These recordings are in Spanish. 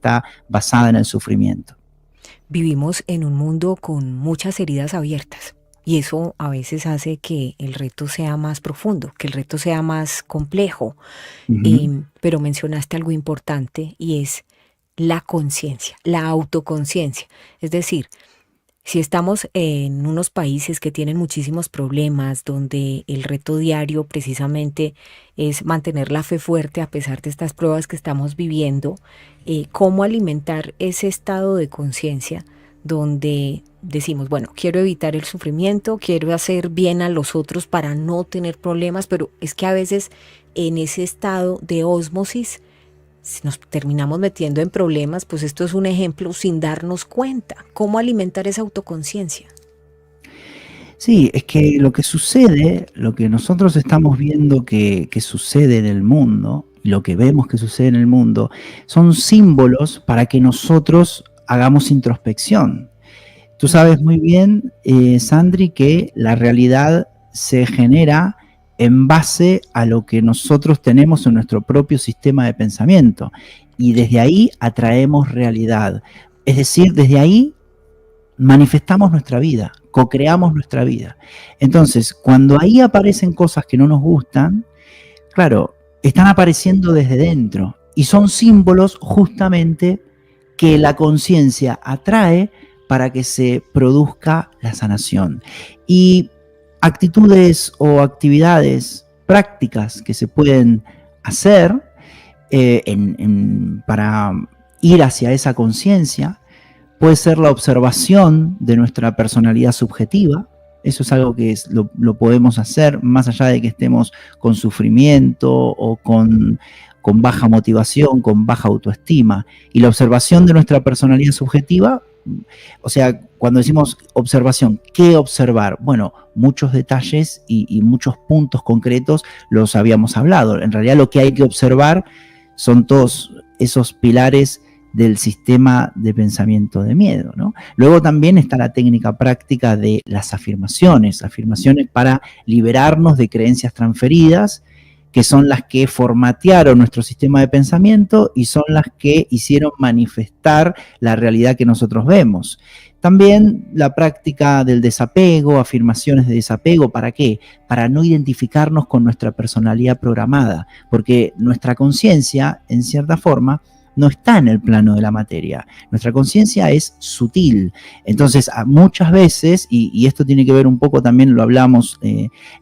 está basada en el sufrimiento. Vivimos en un mundo con muchas heridas abiertas y eso a veces hace que el reto sea más profundo, que el reto sea más complejo. Ujú. Pero mencionaste algo importante y es la conciencia, la autoconciencia. Es decir, si estamos en unos países que tienen muchísimos problemas, donde el reto diario precisamente es mantener la fe fuerte a pesar de estas pruebas que estamos viviendo, ¿cómo alimentar ese estado de conciencia donde decimos, bueno, quiero evitar el sufrimiento, quiero hacer bien a los otros para no tener problemas, pero es que a veces en ese estado de ósmosis si nos terminamos metiendo en problemas, pues esto es un ejemplo sin darnos cuenta. ¿Cómo alimentar esa autoconciencia? Sí, es que lo que sucede, lo que nosotros estamos viendo que sucede en el mundo, y lo que vemos que sucede en el mundo, son símbolos para que nosotros hagamos introspección. Tú sabes muy bien, Sandri, que la realidad se genera en base a lo que nosotros tenemos en nuestro propio sistema de pensamiento. Y desde ahí atraemos realidad. Es decir, desde ahí manifestamos nuestra vida, co-creamos nuestra vida. Entonces, cuando ahí aparecen cosas que no nos gustan, claro, están apareciendo desde dentro y son símbolos justamente que la conciencia atrae para que se produzca la sanación. Y actitudes o actividades prácticas que se pueden hacer para ir hacia esa conciencia puede ser la observación de nuestra personalidad subjetiva. Eso es algo que lo podemos hacer más allá de que estemos con sufrimiento o con baja motivación, con baja autoestima. Y la observación de nuestra personalidad subjetiva, o sea, cuando decimos observación, ¿qué observar? Bueno, muchos detalles y muchos puntos concretos los habíamos hablado. En realidad lo que hay que observar son todos esos pilares del sistema de pensamiento de miedo, ¿no? Luego también está la técnica práctica de las afirmaciones para liberarnos de creencias transferidas, que son las que formatearon nuestro sistema de pensamiento y son las que hicieron manifestar la realidad que nosotros vemos. También la práctica del desapego, afirmaciones de desapego, ¿para qué? Para no identificarnos con nuestra personalidad programada, porque nuestra conciencia, en cierta forma, no está en el plano de la materia. Nuestra conciencia es sutil. Entonces, muchas veces, y esto tiene que ver un poco también, lo hablamos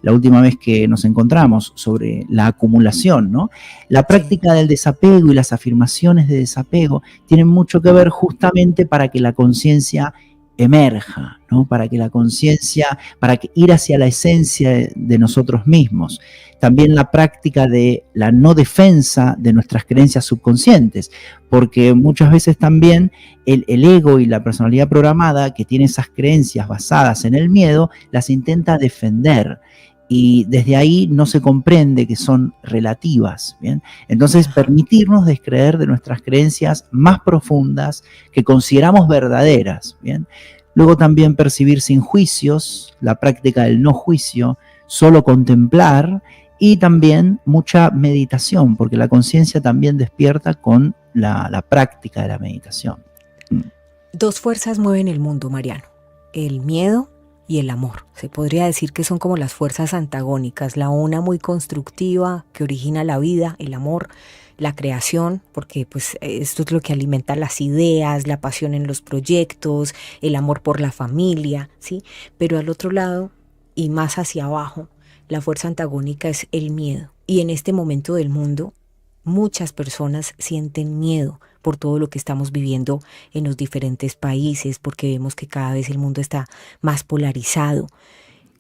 la última vez que nos encontramos, sobre la acumulación, ¿no? La Sí. práctica del desapego y las afirmaciones de desapego tienen mucho que ver justamente para que la conciencia emerja, ¿no? Para que la conciencia, para que ir hacia la esencia de nosotros mismos. También la práctica de la no defensa de nuestras creencias subconscientes, porque muchas veces también el ego y la personalidad programada que tiene esas creencias basadas en el miedo, las intenta defender. Y desde ahí no se comprende que son relativas, ¿bien? Entonces, Ajá. permitirnos descreer de nuestras creencias más profundas que consideramos verdaderas, ¿bien? Luego también percibir sin juicios, la práctica del no juicio, solo contemplar y también mucha meditación, porque la conciencia también despierta con la práctica de la meditación. Dos fuerzas mueven el mundo, Mariano. El miedo y el amor. Se podría decir que son como las fuerzas antagónicas. La una muy constructiva, que origina la vida, el amor, la creación, porque pues esto es lo que alimenta las ideas, la pasión en los proyectos, el amor por la familia, ¿sí? Pero al otro lado, y más hacia abajo, la fuerza antagónica es el miedo. Y en este momento del mundo, muchas personas sienten miedo por todo lo que estamos viviendo en los diferentes países, porque vemos que cada vez el mundo está más polarizado.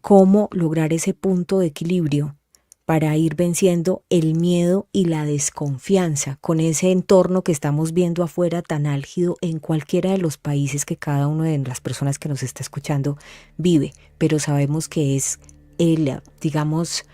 ¿Cómo lograr ese punto de equilibrio para ir venciendo el miedo y la desconfianza con ese entorno que estamos viendo afuera tan álgido en cualquiera de los países que cada una de las personas que nos está escuchando vive? Pero sabemos que es el, digamos,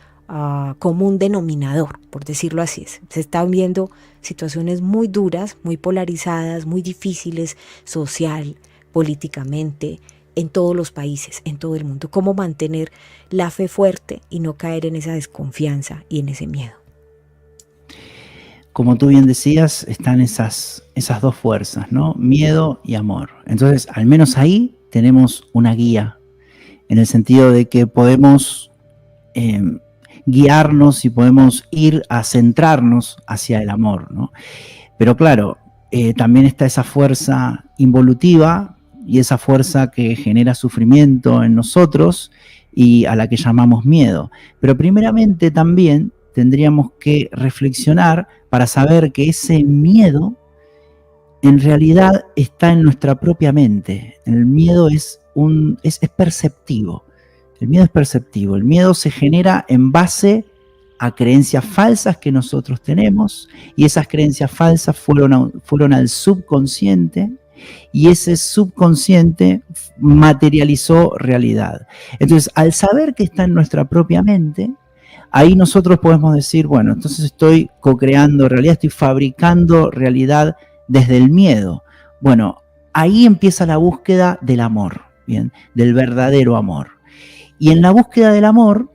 común denominador, por decirlo así. Se están viendo situaciones muy duras, muy polarizadas, muy difíciles, social, políticamente, en todos los países, en todo el mundo. Cómo mantener la fe fuerte y no caer en esa desconfianza y en ese miedo. como tú bien decías, están esas dos fuerzas, ¿no? Miedo y amor. Entonces, al menos ahí tenemos una guía, en el sentido de que podemos guiarnos y podemos ir a centrarnos hacia el amor, ¿no? Pero claro, también está esa fuerza involutiva y esa fuerza que genera sufrimiento en nosotros y a la que llamamos miedo. Pero primeramente también tendríamos que reflexionar para saber que ese miedo en realidad está en nuestra propia mente. El miedo es perceptivo. El miedo es perceptivo. El miedo se genera en base a creencias falsas que nosotros tenemos, y esas creencias falsas fueron al subconsciente, y ese subconsciente materializó realidad. Entonces, al saber que está en nuestra propia mente, ahí nosotros podemos decir, bueno, entonces estoy co-creando realidad, estoy fabricando realidad desde el miedo. Bueno, ahí empieza la búsqueda del amor, ¿bien? Del verdadero amor. Y en la búsqueda del amor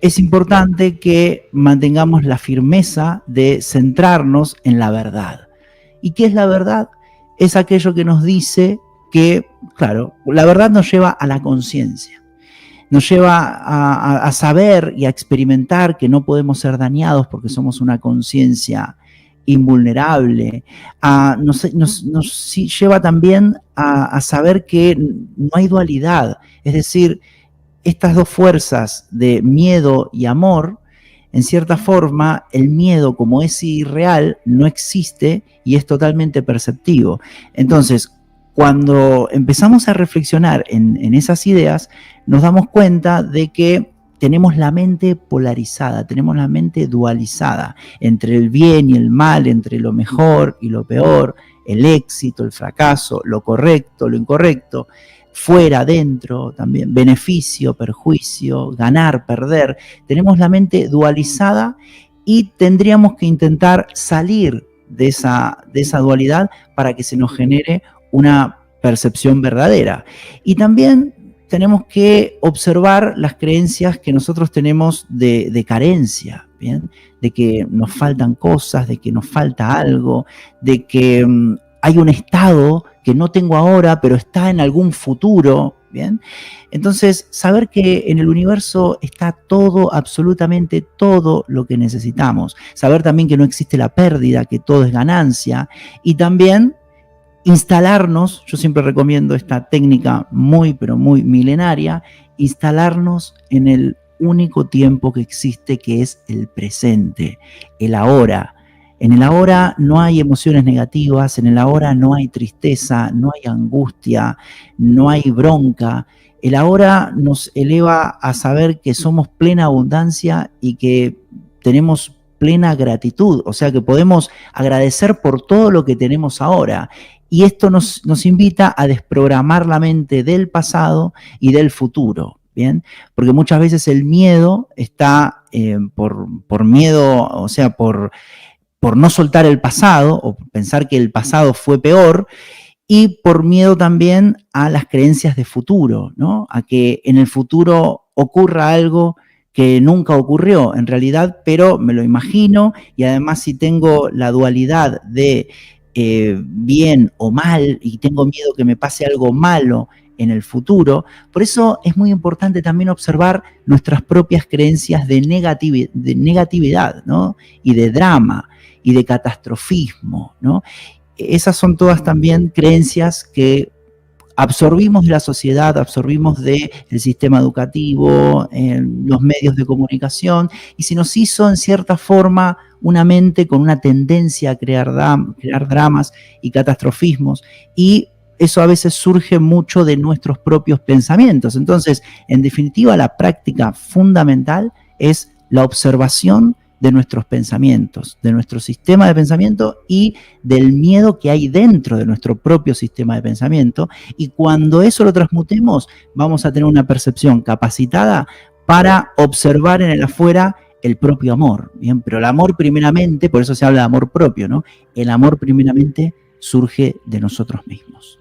es importante que mantengamos la firmeza de centrarnos en la verdad. ¿Y qué es la verdad? Es aquello que nos dice que, claro, la verdad nos lleva a la conciencia. Nos lleva a saber y a experimentar que no podemos ser dañados porque somos una conciencia invulnerable. Nos lleva también a saber que no hay dualidad. Es decir, estas dos fuerzas de miedo y amor, en cierta forma, el miedo, como es irreal, no existe y es totalmente perceptivo. Entonces, cuando empezamos a reflexionar en esas ideas, nos damos cuenta de que tenemos la mente polarizada, tenemos la mente dualizada entre el bien y el mal, entre lo mejor y lo peor, el éxito, el fracaso, lo correcto, lo incorrecto, fuera, dentro, también beneficio, perjuicio, ganar, perder. Tenemos la mente dualizada y tendríamos que intentar salir de esa dualidad para que se nos genere una percepción verdadera. Y también tenemos que observar las creencias que nosotros tenemos de carencia, ¿bien? De que nos faltan cosas, de que nos falta algo, de que hay un estado que no tengo ahora, pero está en algún futuro, ¿bien? Entonces, saber que en el universo está todo, absolutamente todo lo que necesitamos. Saber también que no existe la pérdida, que todo es ganancia. Y también instalarnos, yo siempre recomiendo esta técnica muy, pero muy milenaria, instalarnos en el único tiempo que existe, que es el presente, el ahora. En el ahora no hay emociones negativas, en el ahora no hay tristeza, no hay angustia, no hay bronca. El ahora nos eleva a saber que somos plena abundancia y que tenemos plena gratitud, o sea que podemos agradecer por todo lo que tenemos ahora. Y esto nos invita a desprogramar la mente del pasado y del futuro. ¿Bien? Porque muchas veces el miedo está por miedo, o sea, por no soltar el pasado o pensar que el pasado fue peor, y por miedo también a las creencias de futuro, ¿no? A que en el futuro ocurra algo que nunca ocurrió en realidad, pero me lo imagino, y además si tengo la dualidad de bien o mal y tengo miedo que me pase algo malo en el futuro, por eso es muy importante también observar nuestras propias creencias de negatividad, ¿no? Y de drama y de catastrofismo, ¿no? Esas son todas también creencias que absorbimos de la sociedad, absorbimos del sistema educativo, los medios de comunicación, y se nos hizo en cierta forma una mente con una tendencia a crear dramas y catastrofismos, y eso a veces surge mucho de nuestros propios pensamientos. Entonces, en definitiva, la práctica fundamental es la observación de nuestros pensamientos, de nuestro sistema de pensamiento y del miedo que hay dentro de nuestro propio sistema de pensamiento. Y cuando eso lo transmutemos, vamos a tener una percepción capacitada para observar en el afuera el propio amor. Bien, pero el amor primeramente, por eso se habla de amor propio, ¿no? El amor primeramente surge de nosotros mismos.